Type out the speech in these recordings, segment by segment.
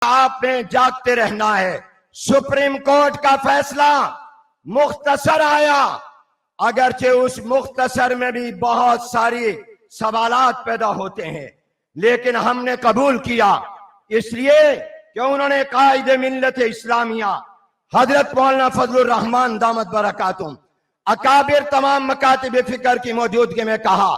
आपने जागते रहना है। सुप्रीम कोर्ट का फैसला मुख्तसर आया, अगरचे उस मुख्तसर में भी बहुत सारी सवालात पैदा होते हैं, लेकिन हमने कबूल किया इसलिए कि उन्होंने कायदे मिल्लत इस्लामिया हजरत मौलाना फजलुर रहमान दामत बरकातुम अकाबिर तमाम मकातिब फिक्र की मौजूदगी में कहा,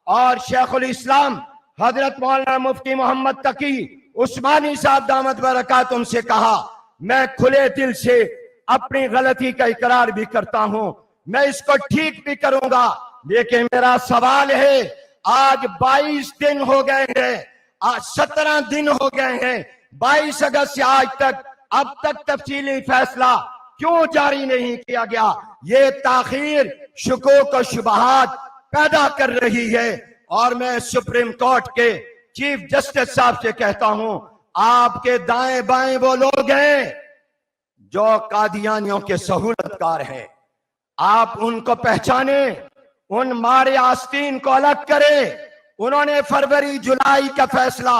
और शेखुल इस्लाम हजरत मौलाना मुफ्ती मोहम्मद तकी उस्मानी साहब दामत बरकातुम से कहा, मैं खुले दिल से अपनी गलती का इकरार भी करता हूं, मैं इसको ठीक भी करूंगा, लेकिन मेरा सवाल है, आज 22 दिन हो गए हैं, आज 17 दिन हो गए हैं, 22 अगस्त से आज तक अब तक तफसीली फैसला क्यों जारी नहीं किया गया? ये ताखीर शुकूक और शुबहात पैदा कर रही है। और मैं सुप्रीम कोर्ट के चीफ जस्टिस साहब से कहता हूं, आपके दाएं बाएं वो लोग हैं जो कादियानियों के सहूलतकार हैं, आप उनको पहचाने, उन मारे आस्तीन को अलग करें। उन्होंने फरवरी जुलाई का फैसला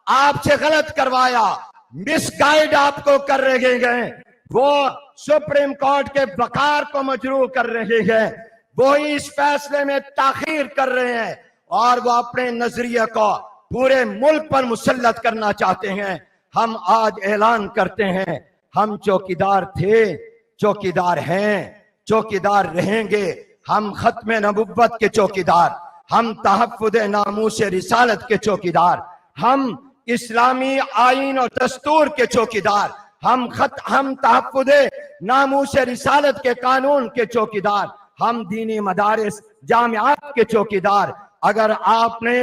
आपसे गलत करवाया, मिसगाइड आपको कर रहे हैं, वो सुप्रीम कोर्ट के वकार को मजरूह कर रहे हैं, वो इस फैसले में ताखीर कर रहे हैं और वो अपने नजरिए को पूरे मुल्क पर मुसल्लत करना चाहते हैं। हम आज ऐलान करते हैं, हम चौकीदार थे, चौकीदार हैं, चौकीदार रहेंगे। हम खत्म नबुव्वत के चौकीदार, हम तहफ़्फ़ुज़ नामूस रिसालत के चौकीदार, हम इस्लामी आईन और दस्तूर के चौकीदार, हम तहफ़्फ़ुज़ नामूस रिसालत के कानून के चौकीदार, हम दीनी मदारिस जामियात के चौकीदार। अगर आपने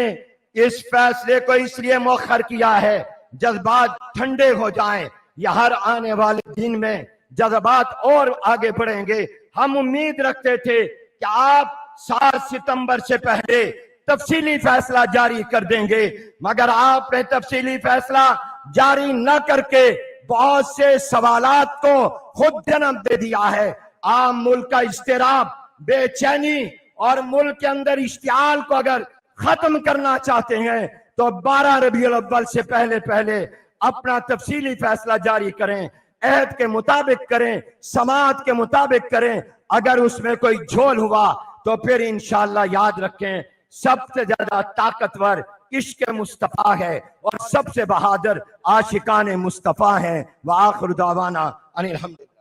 इस फैसले को इसलिए मौखर किया है जज्बात ठंडे हो जाएं, या हर आने वाले दिन में जज्बात और आगे बढ़ेंगे। हम उम्मीद रखते थे कि आप 7 सितंबर से पहले तफसीली फैसला जारी कर देंगे, मगर आपने तफसीली फैसला जारी न करके बहुत से सवालात को खुद जन्म दे दिया है। आम मुल्क का इस्तिराब, बेचैनी और मुल्क के अंदर इश्तियाल को अगर खत्म करना चाहते हैं तो 12 रबीउल अव्वल से पहले पहले अपना तफसीली फैसला जारी करें, अहद के मुताबिक करें, समाअत के मुताबिक करें। अगर उसमें कोई झोल हुआ तो फिर इंशाअल्लाह याद रखें, सबसे ज्यादा ताकतवर इश्क मुस्तफा है और सबसे बहादुर आशिकान मुस्तफा है। व आखिर दावाना अनिल हम्दुलिल्लाह।